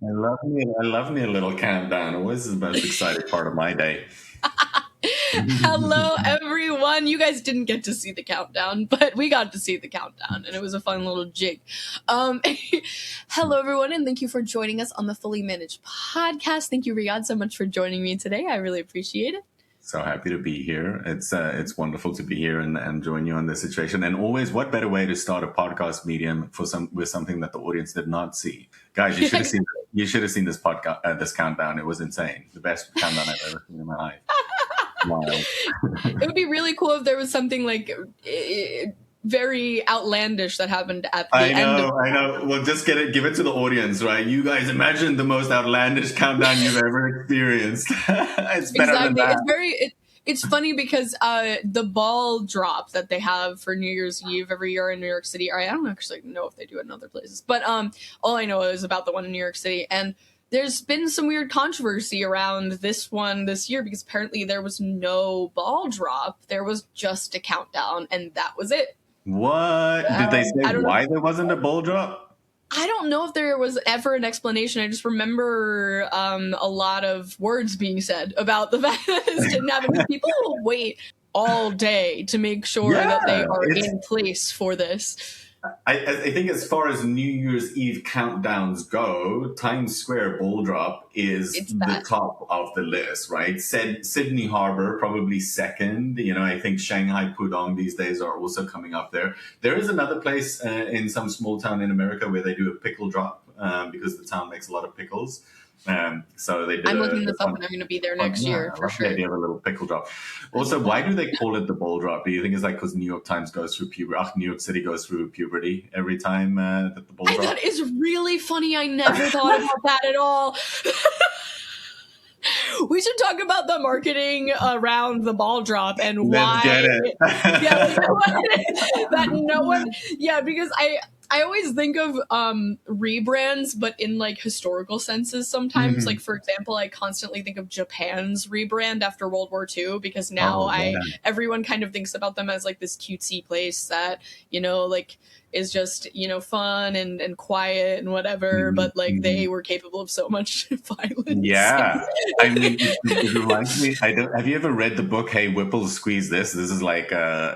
I love me a little countdown. Always the most exciting part of my day. Hello, everyone. You guys didn't get to see the countdown, but we got to see the countdown, and it was a fun little jig. Um, hello, everyone, and thank you for joining us on the Fully Managed podcast. Thank you, Riaad, so much for joining me today. I really appreciate it. So happy to be here. It's wonderful to be here and join you on this situation. And always, what better way to start a podcast medium with something that the audience did not see? Guys, you should have seen this podcast, this countdown. It was insane. The best countdown I've ever seen in my life. Wow. It would be really cool if there was something like very outlandish that happened at the end of I know. Well, just give it to the audience, right? You guys imagine the most outlandish countdown you've ever experienced. It's better than exactly. that. It's funny because the ball drop that they have for New Year's Eve every year in New York City. I don't actually know if they do it in other places, but all I know is about the one in New York City. And there's been some weird controversy around this one this year because apparently there was no ball drop. There was just a countdown, and that was it. What? Did they say why know. there wasn't a ball drop? I don't know if there was ever an explanation. I just remember a lot of words being said about the fact that this didn't happen. People will wait all day to make sure that they are in place for this. I think as far as New Year's Eve countdowns go, Times Square ball drop is the top of the list, right? Sydney Harbor probably second. You know, I think Shanghai Pudong these days are also coming up there. There is another place in some small town in America where they do a pickle drop because the town makes a lot of pickles. So they did I'm looking this up and I'm going to be there next year for sure. Maybe have a little pickle drop. Also, why do they call it the ball drop? Do you think it's like because New York Times goes through puberty? New York City goes through puberty every time that the ball drop? That is really funny. I never thought about that at all. We should talk about the marketing around the ball drop and why. Let's get it. That no one. Yeah, because I always think of rebrands, but in like historical senses sometimes. Mm-hmm. Like, for example, I constantly think of Japan's rebrand after World War II because now everyone kind of thinks about them as like this cutesy place that, you know, like is just, you know, fun and quiet and whatever, mm-hmm. but like they were capable of so much violence. Yeah. I mean, it reminds me, have you ever read the book, Hey, Whipple, Squeeze This? This is like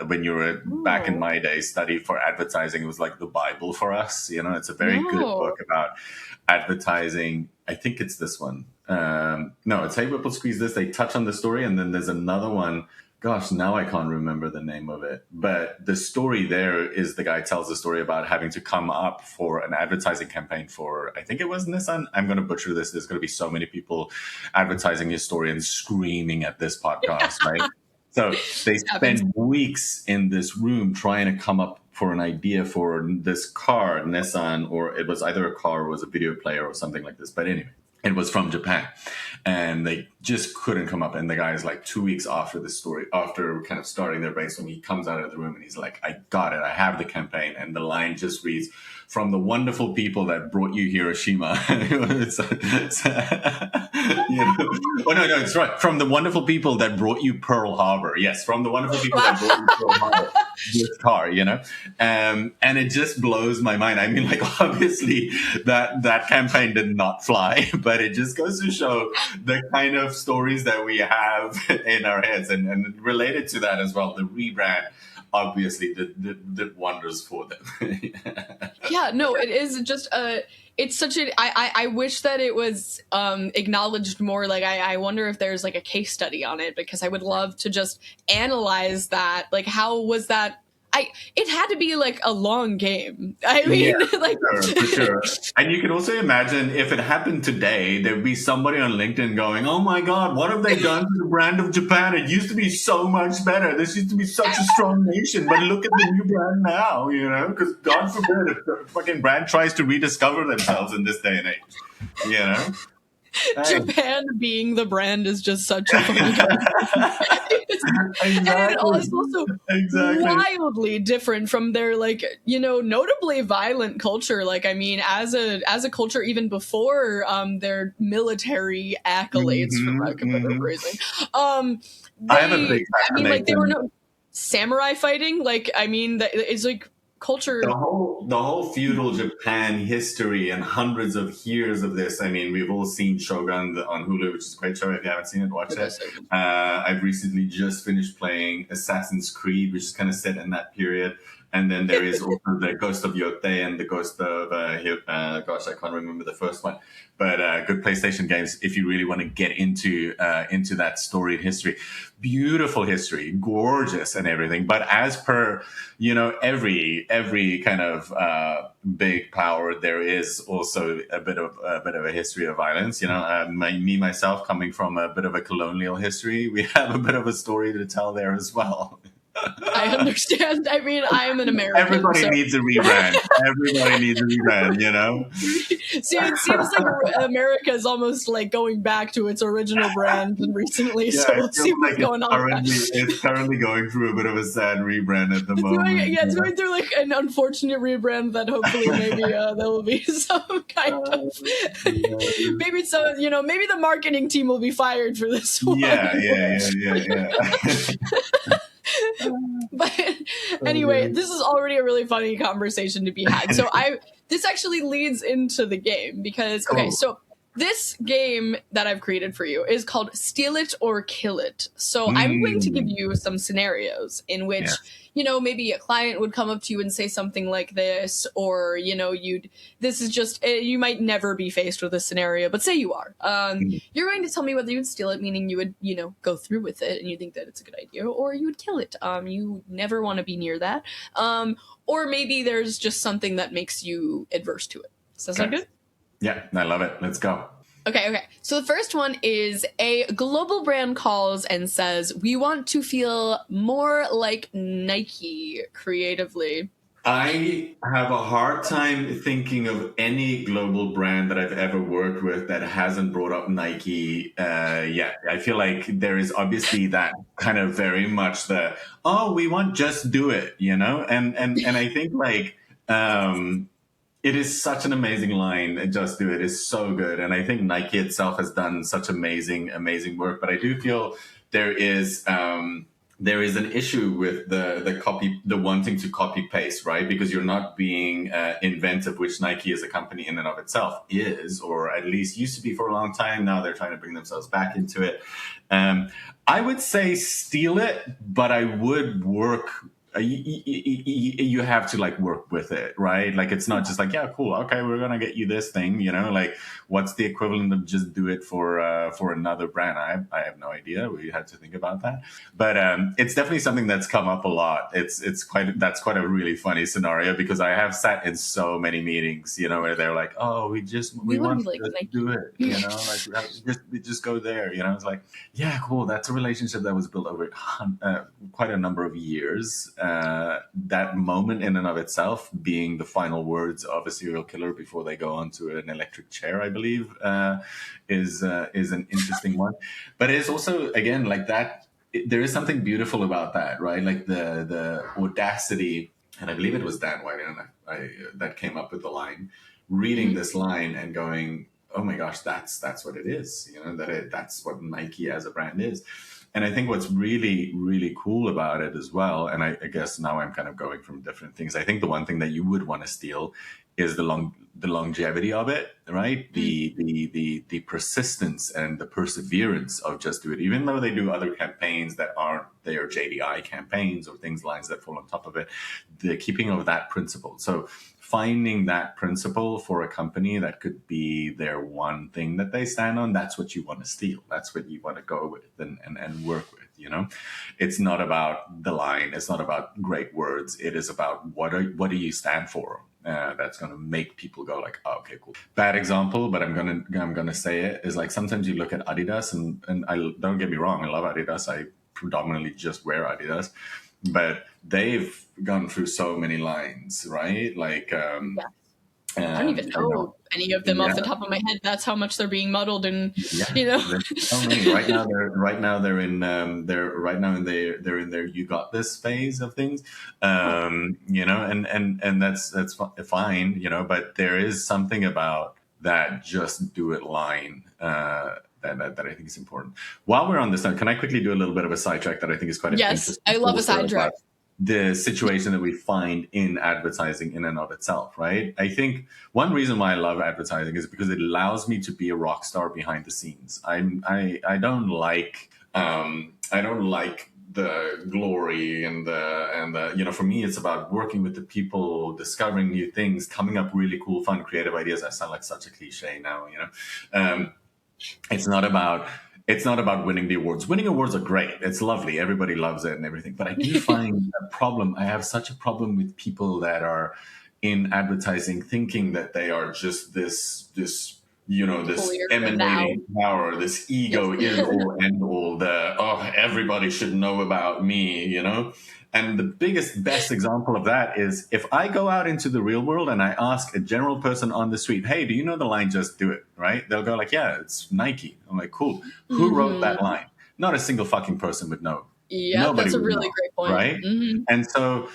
when you were back in my day, study for advertising. It was like the Bible for us. You know, it's a very good book about advertising. I think it's this one. No, it's Hey, Whipple, Squeeze This. They touch on the story. And then there's another one. Gosh, now I can't remember the name of it. But the story there is the guy tells the story about having to come up for an advertising campaign for, I think it was Nissan. I'm going to butcher this. There's going to be so many people, advertising historians, screaming at this podcast, right? So they spend weeks in this room trying to come up for an idea for this car, Nissan, or it was either a car or it was a video player or something like this. But anyway. It was from Japan and they just couldn't come up. And the guy is like 2 weeks after the story, after kind of starting their brainstorm, he comes out of the room and he's like, I got it. I have the campaign. And the line just reads, from the wonderful people that brought you Hiroshima. It's it's right. From the wonderful people that brought you Pearl Harbor. Yes, from the wonderful people that brought you Pearl Harbor. This car, you know? And it just blows my mind. I mean, like, obviously that campaign did not fly, but it just goes to show the kind of stories that we have in our heads. And related to that as well, the rebrand obviously did wonders for them. Yeah, no, it is just it's such a I wish that it was acknowledged more. Like I wonder if there's like a case study on it because I would love to just analyze that. Like, how was that? It had to be like a long game. I mean, like for sure. And you can also imagine if it happened today, there'd be somebody on LinkedIn going, "Oh my God, what have they done to the brand of Japan? It used to be so much better. This used to be such a strong nation, but look at the new brand now." You know, because God forbid if the fucking brand tries to rediscover themselves in this day and age. You know. Japan being the brand is just such a funny Exactly. And it is also wildly different from their, like, you know, notably violent culture. Like, I mean, as a culture, even before their military accolades, for lack of better phrasing, I have a big fascination. I mean, like, they were no samurai fighting. Like, I mean, it's like culture. The whole feudal Japan history and hundreds of years of this. I mean, we've all seen Shogun on Hulu, which is a great show. If you haven't seen it, watch it. I've recently just finished playing Assassin's Creed, which is kind of set in that period. And then there is also the Ghost of Yote and the Ghost of gosh, I can't remember the first one. But good PlayStation games if you really want to get into that story and history. Beautiful history, gorgeous and everything. But as per every kind of big power, there is also a bit of a history of violence. Myself coming from a bit of a colonial history, we have a bit of a story to tell there as well. I understand. I mean, I am an American. Everybody needs a rebrand. Everybody needs a rebrand, See, it seems like America is almost like going back to its original brand recently. Yeah, so let's see what's going on. It's currently going through a bit of a sad rebrand at the moment. It's going through like an unfortunate rebrand that hopefully maybe there will be some kind of maybe maybe the marketing team will be fired for this one. Yeah. But anyway, this is already a really funny conversation to be had. So this actually leads into the game because okay, so this game that I've created for you is called Steal It or Kill It. So I'm going to give you some scenarios in which maybe a client would come up to you and say something like this, or this is just you might never be faced with this scenario, but say you are. You're going to tell me whether you would steal it, meaning you would go through with it and you think that it's a good idea, or you would kill it. You never want to be near that. Or maybe there's just something that makes you adverse to it. Does that sound good? Yeah, I love it. Let's go. Okay. So the first one is a global brand calls and says, we want to feel more like Nike creatively. I have a hard time thinking of any global brand that I've ever worked with that hasn't brought up Nike yet. I feel like there is obviously that kind of very much we want just do it, and I think like it is such an amazing line. Just do it is so good. And I think Nike itself has done such amazing work. But I do feel there is an issue with the wanting to copy paste, right? Because you're not being inventive, which Nike as a company in and of itself is, or at least used to be for a long time. Now they're trying to bring themselves back into it. I would say steal it, but I would work. You have to like work with it, right? Like it's not just like, yeah, cool, okay, we're gonna get you this thing, like what's the equivalent of just do it for another brand? I have no idea. We had to think about that, but it's definitely something that's come up a lot. That's quite a really funny scenario because I have sat in so many meetings, where they're like, oh, we want to like, do it, like just go there, It's like, yeah, cool. That's a relationship that was built over quite a number of years. That moment in and of itself being the final words of a serial killer before they go onto an electric chair, I believe, is an interesting one. But it's also, again, like that, there is something beautiful about that, right? Like the audacity, and I believe it was Dan White that came up with the line, reading this line and going, oh my gosh, that's what it is, that's what Nike as a brand is. And I think what's really, really cool about it as well, and I guess now I'm kind of going from different things. I think the one thing that you would want to steal is the longevity of it, right? The persistence and the perseverance of just do it. Even though they do other campaigns that aren't their JDI campaigns or lines that fall on top of it, the keeping of that principle. So finding that principle for a company that could be their one thing that they stand on, that's what you want to steal. That's what you want to go with and work with, It's not about the line. It's not about great words. It is about what do you stand for? That's going to make people go like, oh, okay, cool. Bad example, but I'm gonna say it is like sometimes you look at Adidas and I don't get me wrong, I love Adidas. I predominantly just wear Adidas, but they've gone through so many lines, right? Like, I don't even know any of them off the top of my head. That's how much they're being muddled, and There's so many. Right now they're in their you got this phase of things, and that's fine, But there is something about that just do it line. That I think is important. While we're on this note, can I quickly do a little bit of a sidetrack that I think is quite interesting? Yes, I love a sidetrack. the situation that we find in advertising in and of itself, right? I think one reason why I love advertising is because it allows me to be a rock star behind the scenes. I don't like the glory and the for me it's about working with the people, discovering new things, coming up really cool, fun, creative ideas. I sound like such a cliche now, it's not about winning the awards. Winning awards are great. It's lovely. Everybody loves it and everything. But I do find a problem. I have such a problem with people that are in advertising thinking that they are just this emanating power, this ego is all end all, everybody should know about me, And the best example of that is if I go out into the real world and I ask a general person on the street, hey, do you know the line, just do it, right? They'll go like, yeah, it's Nike. I'm like, cool. Who wrote that line? Not a single fucking person would know. Yeah, Nobody that's a would really know, great point. right? And so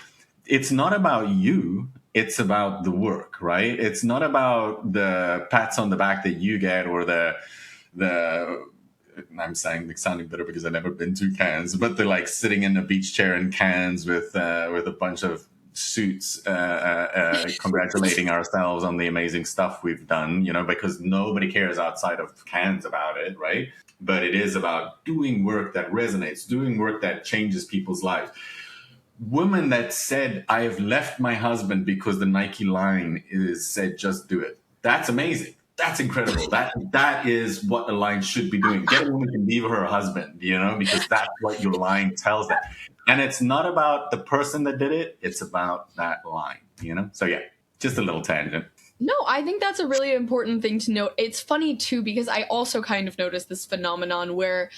it's not about you. It's about the work, right? It's not about the pats on the back that you get or the I'm sounding bitter because I've never been to Cannes, but they're like sitting in a beach chair in Cannes with a bunch of suits, congratulating ourselves on the amazing stuff we've done, because nobody cares outside of Cannes about it, right? But it is about doing work that resonates, doing work that changes people's lives. Woman that said, I have left my husband because the Nike line said, just do it. That's amazing. That's incredible. That is what a line should be doing. Get a woman to leave her husband, because that's what your line tells them. And it's not about the person that did it. It's about that line, So yeah, just a little tangent. No, I think that's a really important thing to note. It's funny too, because I also kind of noticed this phenomenon where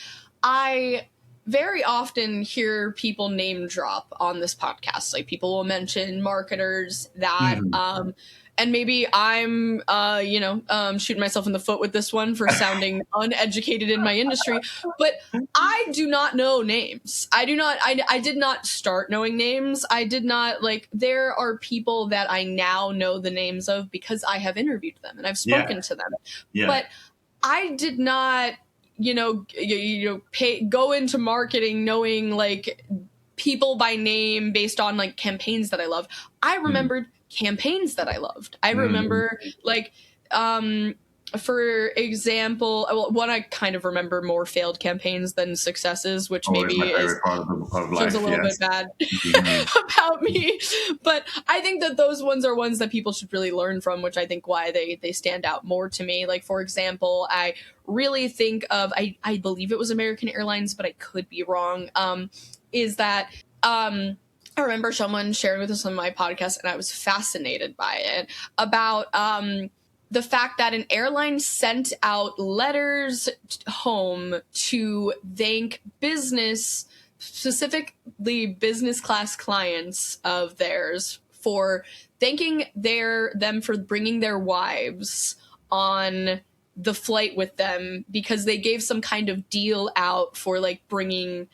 I very often hear people name drop on this podcast. Like people will mention marketers that, and maybe I'm, shooting myself in the foot with this one for sounding uneducated in my industry, but I do not know names. I did not start knowing names. I did not there are people that I now know the names of because I have interviewed them and I've spoken to them. Yeah. But I did not, go into marketing knowing people by name based on campaigns that I love. I remembered campaigns that I loved. I remember for example, one I kind of remember more failed campaigns than successes, which maybe is shows a little bit bad about me. But I think that those ones are ones that people should really learn from, which I think why they stand out more to me. Like, for example, I really think of, I believe it was American Airlines, but I could be wrong, is that I remember someone sharing with us on my podcast, and I was fascinated by it, about the fact that an airline sent out letters home to thank specifically business class clients of theirs, for thanking them for bringing their wives on the flight with them because they gave some kind of deal out for bringing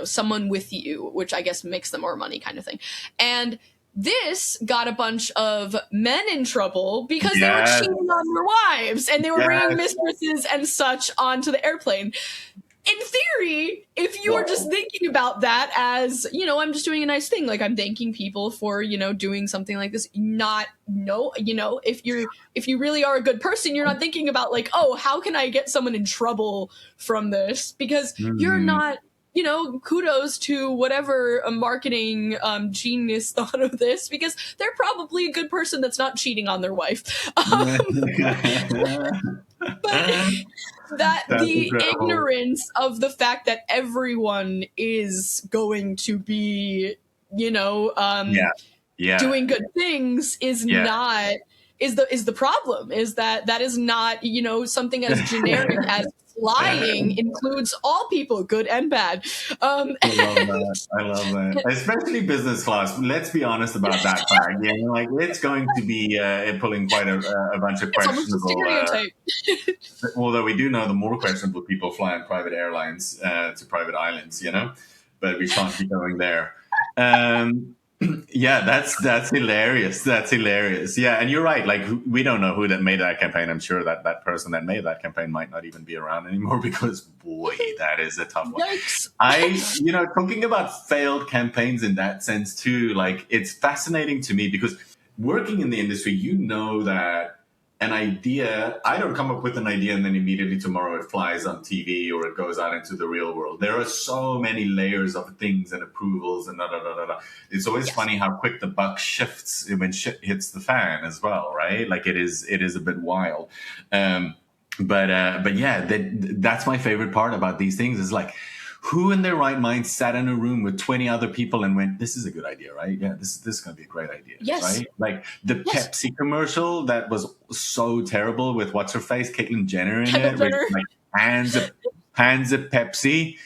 someone with you, which I guess makes them more money kind of thing. And this got a bunch of men in trouble because they were cheating on their wives and they were bringing mistresses and such onto the airplane. In theory, if you were just thinking about that as, I'm just doing a nice thing, I'm thanking people for, doing something like this, if you really are a good person, you're not thinking about how can I get someone in trouble from this? Because you're not, kudos to whatever a marketing genius thought of this, because they're probably a good person that's not cheating on their wife. But that's the incredible. Ignorance of the fact that everyone is going to be, doing good things is not is the problem. Is that is not something as generic as flying includes all people, good and bad. I love that. Especially business class. Let's be honest about that fact. It's going to be pulling quite a bunch of questionable. Although we do know the more questionable people fly in private airlines to private islands, but we shan't be going there. Yeah, that's hilarious. That's hilarious. Yeah, and you're right. Like we don't know who that made that campaign. I'm sure that that person that made that campaign might not even be around anymore because boy, that is a tough one. Yikes. Talking about failed campaigns in that sense too, like it's fascinating to me because working in the industry, you know that an idea, I don't come up with an idea and then immediately tomorrow it flies on TV or it goes out into the real world. There are so many layers of things and approvals and da da da da da. It's always Yes. funny how quick the buck shifts when shit hits the fan as well, right? Like it is a bit wild. Um, but yeah, that's my favorite part about these things is like who in their right mind sat in a room with 20 other people and went, this is a good idea, right? Yeah, this is going to be a great idea, Yes. right? Like the Yes. Pepsi commercial that was so terrible with what's her face, Caitlyn Jenner in Kendall it, with Jenner. like hands of Pepsi,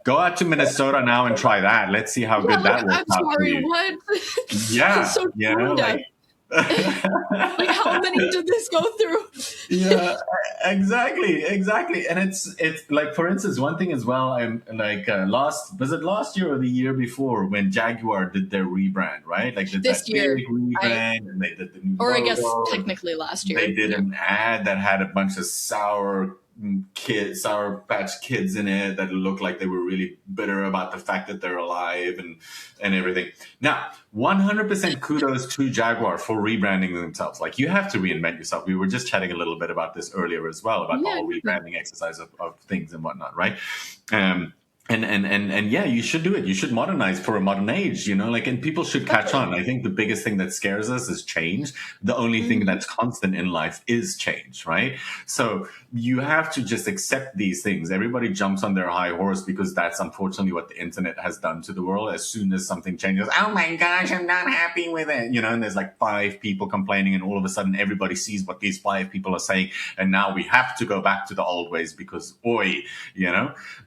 go out to Minnesota now and try that. Let's see how Yeah, good like, that works I'm out for sorry, you. what? It's Yeah, so tone deaf. like Like, how many did this go through? yeah, exactly, and it's like for instance, one thing as well. I'm like last year or the year before when Jaguar did their rebrand, right? Like did This that big year, rebrand, and they did the new or I guess logo. technically last They year. did Yeah. an ad that had a bunch of sour patch kids in it that looked like they were really bitter about the fact that they're alive and everything. Now, 100% kudos to Jaguar for rebranding themselves. Like you have to reinvent yourself. We were just chatting a little bit about this earlier as well about the Yeah, whole yeah. rebranding exercise of things and whatnot, right? Um, and yeah, you should do it. You should modernize for a modern age, like, and people should catch Definitely. on. I think the biggest thing that scares us is change. The only thing Mhm. that's constant in life is change, right? So you have to just accept these things. Everybody jumps on their high horse because that's unfortunately what the internet has done to the world. As soon as something changes, oh my gosh, I'm not happy with it, and there's like 5 people complaining, and all of a sudden everybody sees what these 5 people are saying, and now we have to go back to the old ways because, oi,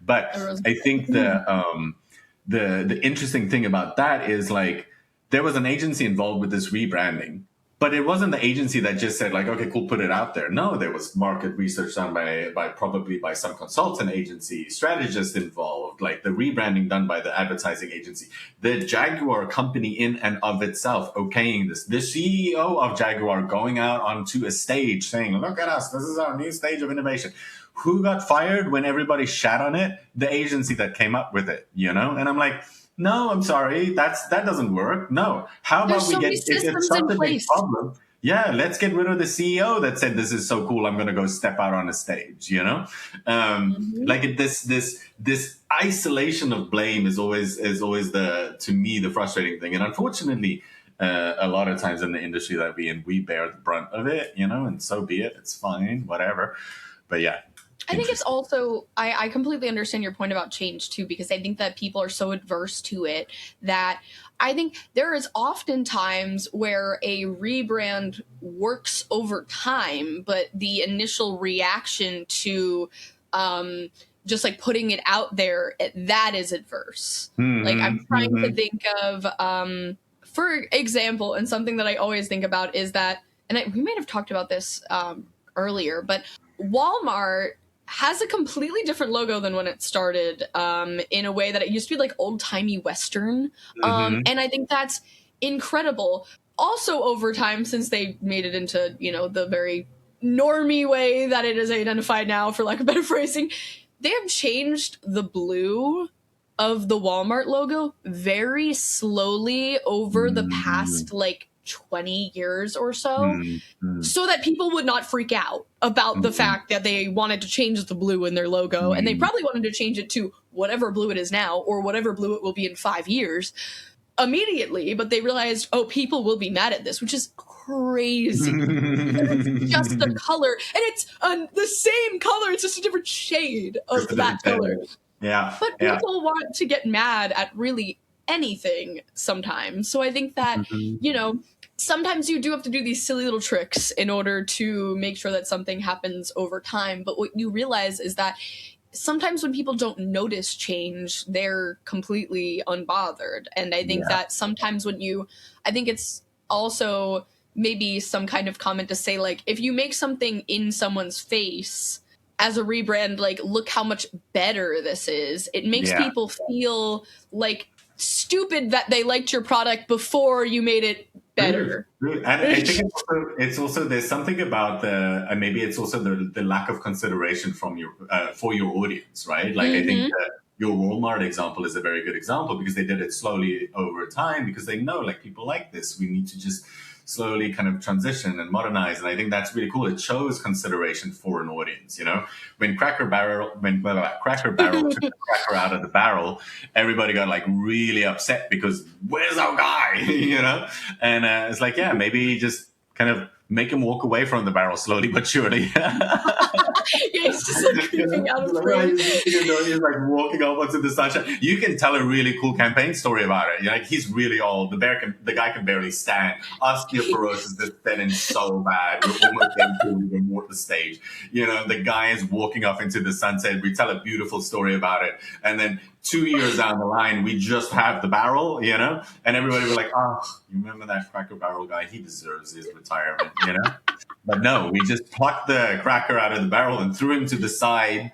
but Everyone's I think the interesting thing about that is like there was an agency involved with this rebranding, but it wasn't the agency that just said like, okay, cool, put it out there. No, there was market research done by probably by some consultant agency, strategist involved, like the rebranding done by the advertising agency, the Jaguar company in and of itself okaying this, the CEO of Jaguar going out onto a stage saying, look at us, this is our new stage of innovation. Who got fired when everybody shat on it? The agency that came up with it, And I'm like, no, I'm sorry, that doesn't work. No, how There's about we so get many if it's systems in such a big place. problem? Yeah, let's get rid of the CEO that said this is so cool. I'm going to go step out on a stage. Mhm. Like this isolation of blame is always the to me the frustrating thing, and unfortunately. A lot of times in the industry that we bear the brunt of it, and so be it. It's fine, whatever. But yeah, I think it's interesting. also, I completely understand your point about change too, because I think that people are so adverse to it that I think there is often times where a rebrand works over time, but the initial reaction to just like putting it out there, that is adverse. Like I'm Mm-hmm, trying to mm-hmm, think of, for example, and something that I always think about is that, and we might have talked about this earlier, but Walmart has a completely different logo than when it started, in a way that it used to be like old timey Western. mm-hmm. And I think that's incredible. Also, over time, since they made it into, the very normie way that it is identified now, for lack of better phrasing, they have changed the blue of the Walmart logo very slowly over the Mm-hmm, past like 20 years or so, mm-hmm, so that people would not freak out about the mm-hmm, fact that they wanted to change the blue in their logo, and they probably wanted to change it to whatever blue it is now or whatever blue it will be in 5 years immediately, but they realized, oh, people will be mad at this, which is crazy because it's just a mm-hmm. color, and it's the same color, it's just a different shade of Just a that different color. shade. Yeah, But yeah. people want to get mad at really anything sometimes. So I think that, Mm-hmm. sometimes you do have to do these silly little tricks in order to make sure that something happens over time. But what you realize is that sometimes when people don't notice change, they're completely unbothered. And I think Yeah, that sometimes I think it's also maybe some kind of comment to say, like, if you make something in someone's face as a rebrand, like, look how much better this is, it makes yeah. people feel like stupid that they liked your product before you made it better. And I think it's also there's something about and maybe it's also the lack of consideration from your for your audience, right? Like I think that your Walmart example is a very good example because they did it slowly over time because they know like people like this. We need to just slowly kind of transition and modernize, and I think that's really cool. It shows consideration for an audience. You know, when Cracker Barrel took the cracker out of the barrel, everybody got like really upset because where's our guy? You know, and it's like maybe just kind of make him walk away from the barrel slowly but surely. He's just like creeping out of frame. He's like walking up onto the sunshine. You can tell a really cool campaign story about it. Like he's really old. The guy can barely stand. Osteoporosis is thinning so bad. We're almost into even more the stage. You know, the guy is walking off into the sunset. We tell a beautiful story about it, and then 2 years down the line, we just have the barrel, you know, and everybody was like, "Oh, you remember that Cracker Barrel guy? He deserves his retirement," you know. But no, we just plucked the cracker out of the barrel and threw him to the side,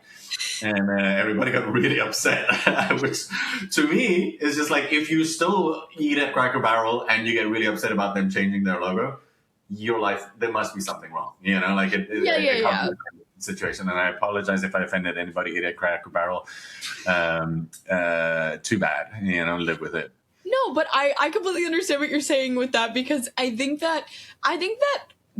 and everybody got really upset. Which, to me, is just like if you still eat at Cracker Barrel and you get really upset about them changing their logo, your life there must be something wrong, you know. Like it situation, and I apologize if I offended anybody eat at Cracker Barrel. Too bad, you know. Live with it. No, but I completely understand what you're saying with that because I think that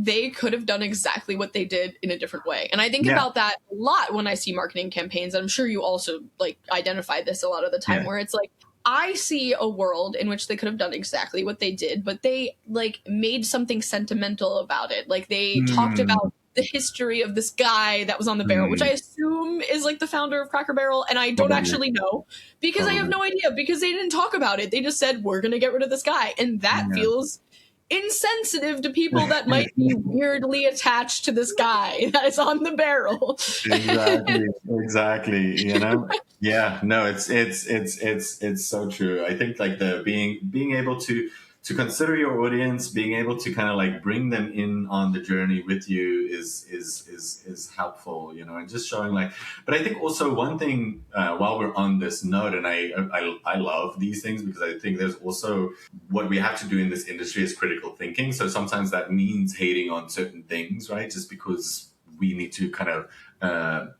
they could have done exactly what they did in a different way. And I think about that a lot when I see marketing campaigns. I'm sure you also like identify this a lot of the time where it's like, I see a world in which they could have done exactly what they did, but they like made something sentimental about it. Like they talked about the history of this guy that was on the barrel, which I assume is like the founder of Cracker Barrel. And I don't actually know because I have no idea because they didn't talk about it. They just said, we're going to get rid of this guy. And that feels insensitive to people that might be weirdly attached to this guy that is on the barrel. Exactly. You know, no, it's so true. I think like the being able to consider your audience, being able to kind of like bring them in on the journey with you is helpful, you know, and just showing like. But I think also one thing while we're on this note, and I love these things because I think there's also what we have to do in this industry is critical thinking. So sometimes that means hating on certain things, right? Just because we need to kind of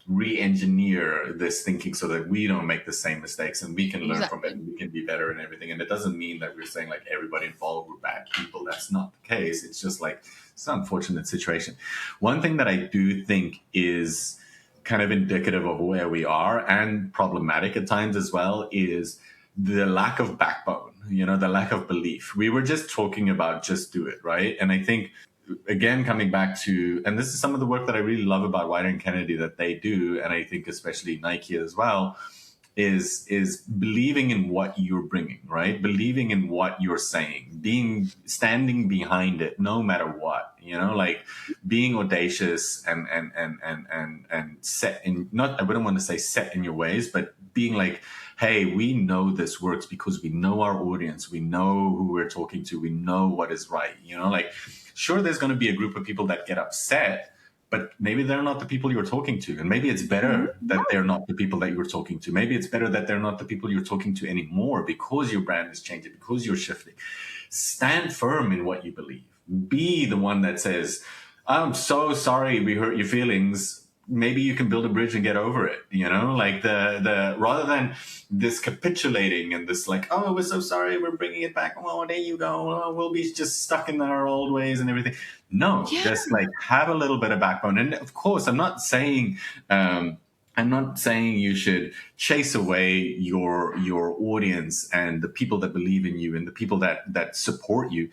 re-engineer this thinking so that we don't make the same mistakes and we can learn from it and we can be better and everything. And it doesn't mean that we're saying like everybody involved were bad people. That's not the case. It's just like it's an unfortunate situation. One thing that I do think is kind of indicative of where we are and problematic at times as well is the lack of backbone, you know, the lack of belief. We were just talking about just do it, right? And I think again, coming back to, and this is some of the work that I really love about Wider and Kennedy that they do, and I think especially Nike as well, is believing in what you're bringing, right? Believing in what you're saying, standing behind it, no matter what, you know, like being audacious and set in, not, I wouldn't want to say set in your ways, but being like, hey, we know this works because we know our audience, we know who we're talking to, we know what is right, you know, like, sure, there's going to be a group of people that get upset, but maybe they're not the people you're talking to. And maybe it's better that they're not the people that you're talking to. Maybe it's better that they're not the people you're talking to anymore because your brand is changing, because you're shifting. Stand firm in what you believe. Be the one that says, I'm so sorry we hurt your feelings. Maybe you can build a bridge and get over it, you know, like the rather than this capitulating and this like, oh, we're so sorry, we're bringing it back. Oh, there you go. Oh, we'll be just stuck in our old ways and everything. No, just like have a little bit of backbone. And of course, I'm not saying you should chase away your audience and the people that believe in you and the people that support you.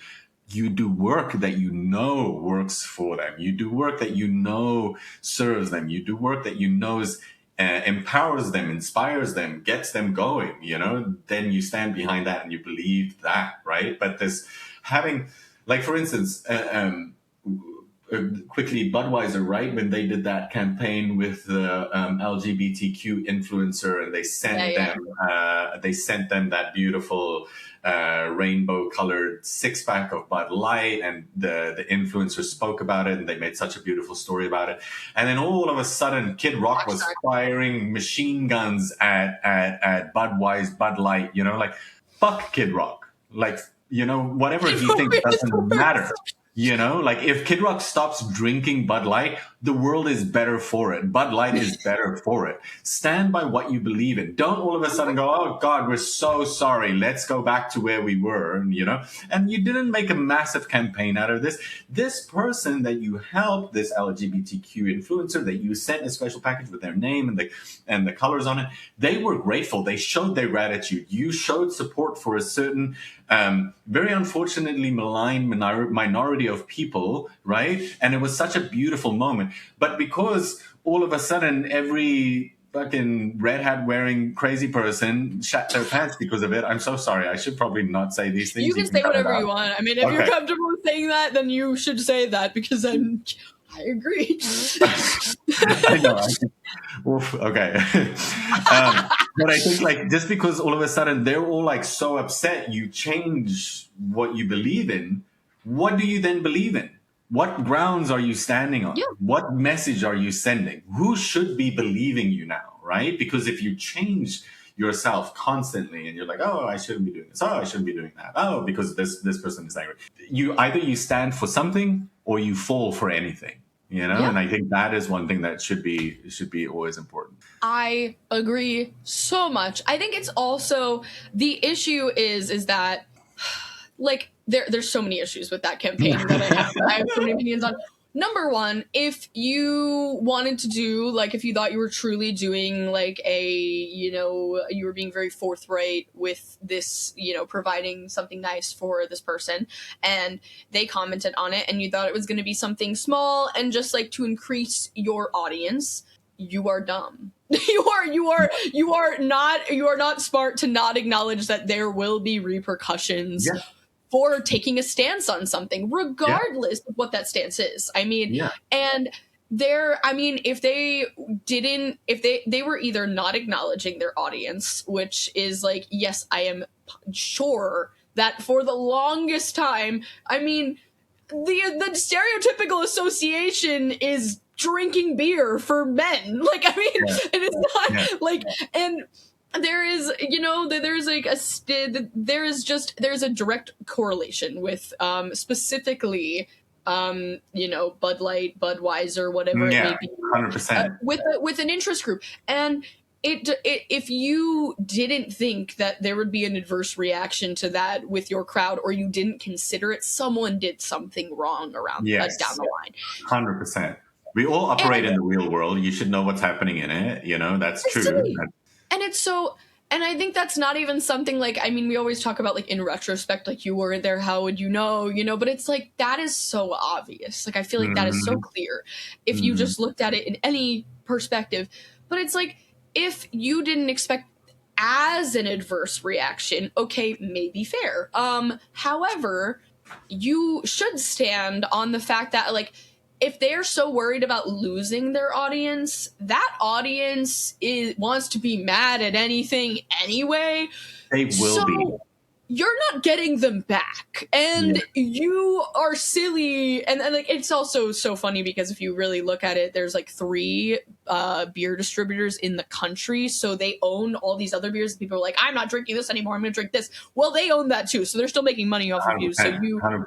You do work that you know works for them. You do work that you know serves them. You do work that you know empowers them, inspires them, gets them going, you know, then you stand behind that and you believe that, right? But this having, like, for instance, quickly, Budweiser, right? When they did that campaign with the LGBTQ influencer and they sent them that beautiful rainbow-colored six-pack of Bud Light, and the influencer spoke about it, and they made such a beautiful story about it. And then all of a sudden, Kid Rock was firing machine guns at Bud Light. You know, like fuck Kid Rock. Like, whatever he For thinks doesn't real. matter. Like if Kid Rock stops drinking Bud Light, the world is better for it. Bud Light is better for it. Stand by what you believe in. Don't all of a sudden go, oh God, we're so sorry. Let's go back to where we were, And you didn't make a massive campaign out of this. This person that you helped, this LGBTQ influencer that you sent a special package with their name and the colors on it, they were grateful. They showed their gratitude. You showed support for a certain very unfortunately maligned minority of people, right? And it was such a beautiful moment. But because all of a sudden every fucking red hat wearing crazy person shat their pants because of it, I'm so sorry. I should probably not say these things. You can say whatever you want. I mean, if you're comfortable with saying that, then you should say that, because I agree. I know. Oof, okay. But I think like just because all of a sudden they're all like so upset, you change what you believe in. What do you then believe in? What grounds are you standing on? Yeah. What message are you sending? Who should be believing you now, right? Because if you change yourself constantly and you're like, oh, I shouldn't be doing this. Oh, I shouldn't be doing that. Oh, because this person is angry. You stand for something or you fall for anything. Yeah. And I think that is one thing that should be always important. I agree so much. I think it's also the issue is that like there's so many issues with that campaign that I have so many opinions on. Number one, if you wanted to do, like, if you thought you were truly doing, like, you were being very forthright with this, providing something nice for this person, and they commented on it, and you thought it was going to be something small and just, like, to increase your audience, you are dumb. You are not smart to not acknowledge that there will be repercussions. Yeah. For taking a stance on something, regardless of what that stance is. I mean, and if they were either not acknowledging their audience, which is like, yes, I am sure that for the longest time, I mean, the stereotypical association is drinking beer for men. Like, I mean, it is not like, and there is, there's a direct correlation with specifically, Bud Light, Budweiser, whatever it may be, 100%. With an interest group. And if you didn't think that there would be an adverse reaction to that with your crowd, or you didn't consider it, someone did something wrong around down the line. 100%. We all operate in the real world. You should know what's happening in it. That's true. And it's so, and I think that's not even something like, I mean, we always talk about like in retrospect, like you weren't there, how would you know, but it's like, that is so obvious. Like, I feel like that is so clear if you just looked at it in any perspective. But it's like, if you didn't expect as an adverse reaction, okay, maybe fair. However, you should stand on the fact that, like, if they're so worried about losing their audience, that audience wants to be mad at anything anyway. They will be. You're not getting them back, and you are silly. And like, it's also so funny because if you really look at it, there's like 3 beer distributors in the country, so they own all these other beers. People are like, I'm not drinking this anymore, I'm gonna drink this. Well, they own that too, so they're still making money off of you. So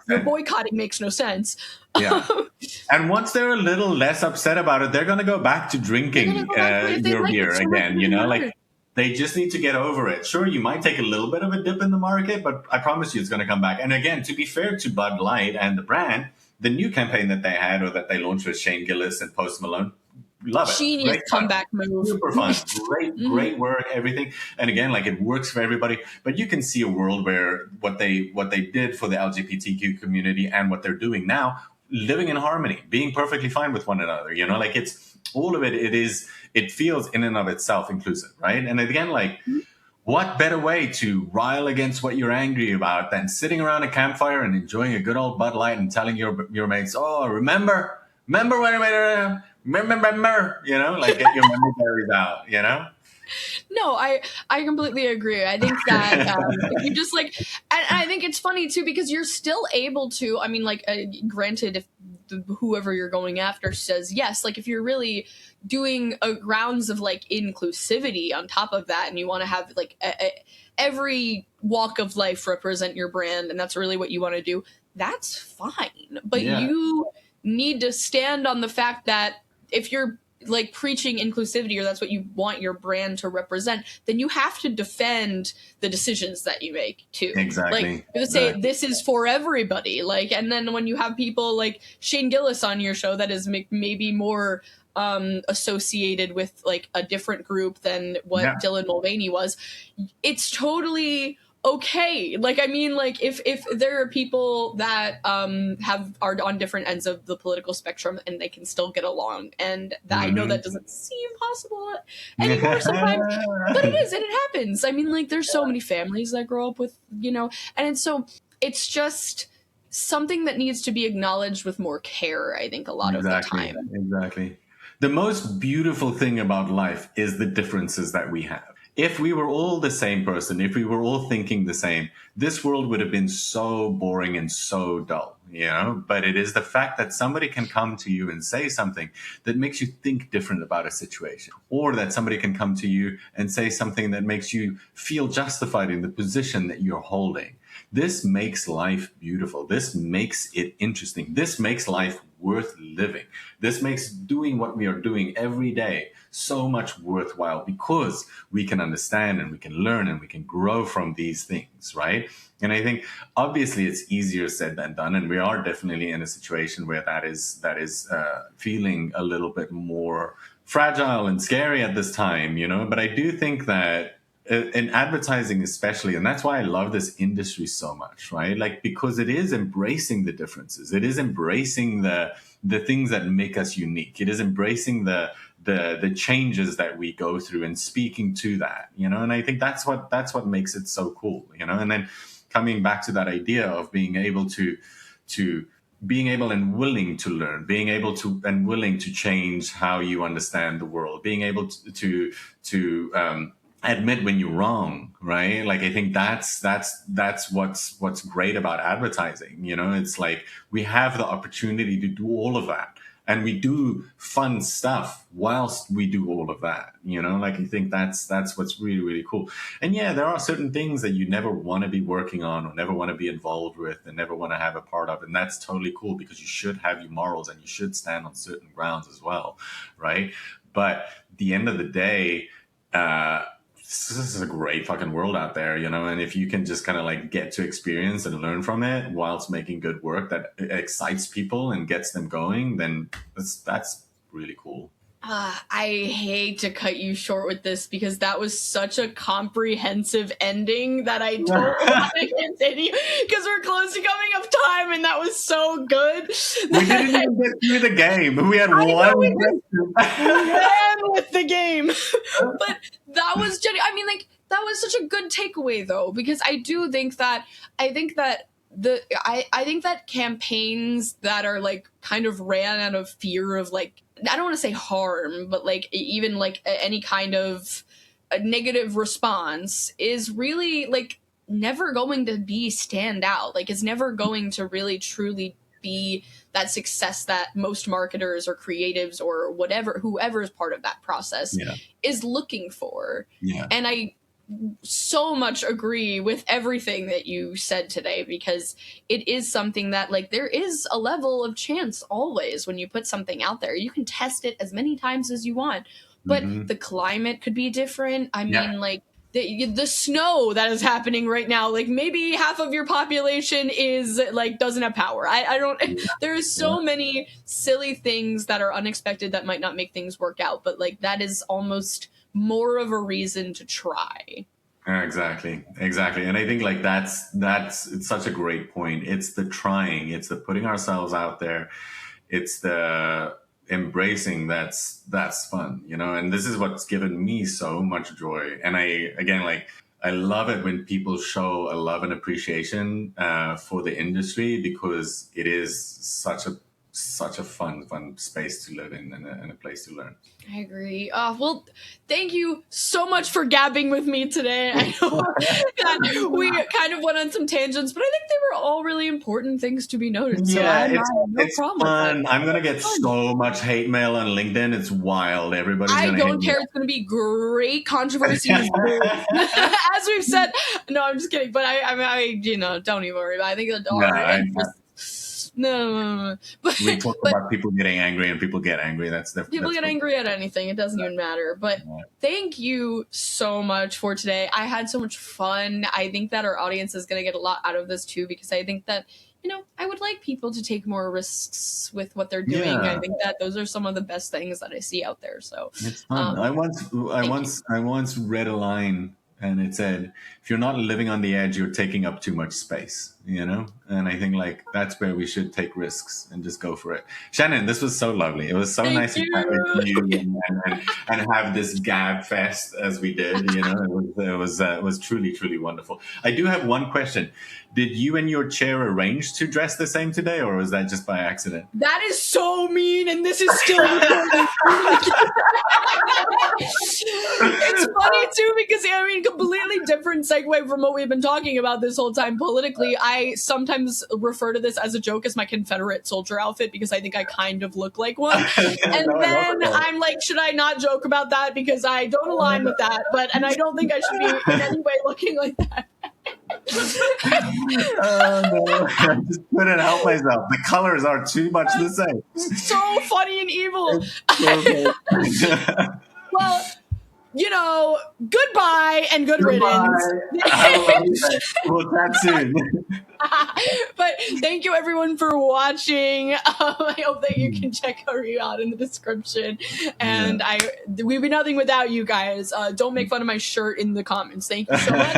your boycotting makes no sense. Yeah. And once they're a little less upset about it, they're gonna go back to drinking your beer again. Like, they just need to get over it. Sure, you might take a little bit of a dip in the market, but I promise you it's going to come back. And again, to be fair to Bud Light and the brand, the new campaign that they had or that they launched with Shane Gillis and Post Malone, love it. Genius great comeback move. Super fun. Great work, everything. And again, like, it works for everybody. But you can see a world where what they did for the LGBTQ community and what they're doing now, living in harmony, being perfectly fine with one another. Like, it's all of it. It feels in and of itself inclusive, right? And again, like, what better way to rile against what you're angry about than sitting around a campfire and enjoying a good old Bud Light and telling your mates, oh, remember when I made it, remember, like, get your memory berries out, No, I completely agree. I think that if you just like, and I think it's funny too, because you're still able to, I mean, like, granted, if whoever you're going after says yes. Like if you're really doing a grounds of like inclusivity on top of that, and you want to have like every walk of life represent your brand, and that's really what you want to do, that's fine. But you need to stand on the fact that if you're like preaching inclusivity, or that's what you want your brand to represent, then you have to defend the decisions that you make too. Exactly. Like you say this is for everybody. Like, and then when you have people like Shane Gillis on your show that is maybe more associated with like a different group than what Dylan Mulvaney was, it's totally okay. Like, I mean, like if there are people that are on different ends of the political spectrum and they can still get along, and that I know that doesn't seem possible anymore sometimes, but it is, and it happens. I mean, like there's so many families that grow up with, you know, and so it's just something that needs to be acknowledged with more care, I think, a lot of the time. Exactly. The most beautiful thing about life is the differences that we have. If we were all the same person, if we were all thinking the same, this world would have been so boring and so dull, you know? But it is the fact that somebody can come to you and say something that makes you think different about a situation, or that somebody can come to you and say something that makes you feel justified in the position that you're holding. This makes life beautiful. This makes it interesting. This makes life worth living. This makes doing what we are doing every day so much worthwhile, because we can understand and we can learn and we can grow from these things, right? And I think obviously it's easier said than done, and we are definitely in a situation where that is feeling a little bit more fragile and scary at this time, you know. But I do think that in advertising especially, and that's why I love this industry so much, right? Like, because it is embracing the differences. It is embracing the things that make us unique. It is embracing the changes that we go through and speaking to that, you know. And I think that's what makes it so cool, you know. And then coming back to that idea of being able to being able and willing to learn, being able to and willing to change how you understand the world, being able to admit when you're wrong, right? Like, I think that's what's great about advertising. You know, it's like we have the opportunity to do all of that, and we do fun stuff whilst we do all of that. You know, like, I think that's what's really, really cool. And yeah, there are certain things that you never want to be working on, or never want to be involved with, and never want to have a part of, and that's totally cool, because you should have your morals and you should stand on certain grounds as well, right? But at the end of the day, this is a great fucking world out there, you know, and if you can just kind of like get to experience and learn from it whilst making good work that excites people and gets them going, then that's really cool. I hate to cut you short with this, because that was such a comprehensive ending that I don't want to continue, because we're close to coming up time, and that was so good. We didn't even get through the game. We had one question. We ran with the game. But that was I mean, like, that was such a good takeaway, though, because I think that campaigns that are like kind of ran out of fear of, like, I don't want to say harm, but like even like any kind of a negative response is really like never going to be stand out. Like, it's never going to really truly be that success that most marketers or creatives or whoever is part of that process is looking for. Yeah. And I so much agree with everything that you said today, because it is something that, like, there is a level of chance always when you put something out there. You can test it as many times as you want, but the climate could be different. I mean, like, the snow that is happening right now, like, maybe half of your population is like doesn't have power. I don't there's so many silly things that are unexpected that might not make things work out, but like that is almost more of a reason to try. Exactly. And I think like it's such a great point. It's the trying, it's the putting ourselves out there, it's the embracing that's fun, you know. And this is what's given me so much joy. And I love it when people show a love and appreciation for the industry, because it is such a fun space to live in, and a place to learn. I agree. Well, thank you so much for gabbing with me today. I know that we kind of went on some tangents, but I think they were all really important things to be noted. So I have no problem fun. with that. I'm gonna get so much hate mail on LinkedIn. It's wild. Everybody's I gonna don't hate care. me. It's going to be great controversy. As we've said. No, I'm just kidding. But I don't even worry about it. I think that no. But, we talk about people getting angry, and people get angry. People get angry at anything. It doesn't even matter. But thank you so much for today. I had so much fun. I think that our audience is going to get a lot out of this too, because I think that, I would like people to take more risks with what they're doing. Yeah. I think that those are some of the best things that I see out there. So it's fun. I once read a line, and it said, if you're not living on the edge, you're taking up too much space, And I think that's where we should take risks and just go for it. Shannon, this was so lovely. It was so nice to chat with you and have this gab fest as we did. It was truly, truly wonderful. I do have one question. Did you and your chair arrange to dress the same today, or was that just by accident? That is so mean, and this is still It's funny too, because completely different segue from what we've been talking about this whole time politically. I sometimes refer to this as a joke as my Confederate soldier outfit, because I think I kind of look like one. And then I'm like, should I not joke about that, because I don't align with that, and I don't think I should be in any way looking like that. Oh no, I just couldn't help myself. The colors are too much the same. So funny and evil. Well, goodbye and good riddance. We'll chat soon. But thank you everyone for watching. I hope that you can check out Riaad in the description. And we'd be nothing without you guys. Don't make fun of my shirt in the comments. Thank you so much.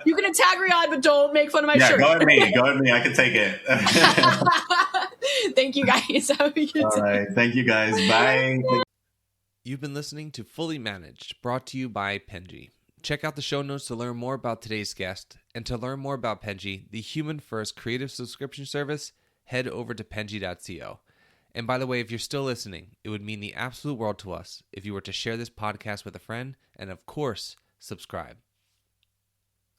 You can attack Riaad, but don't make fun of my shirt. Go at me. I can take it. Thank you guys. Have a good day. All right. Thank you guys. Bye. You've been listening to Fully Managed, brought to you by Penji. Check out the show notes to learn more about today's guest, and to learn more about Penji, the human-first creative subscription service, head over to penji.co. And by the way, if you're still listening, it would mean the absolute world to us if you were to share this podcast with a friend, and of course, subscribe.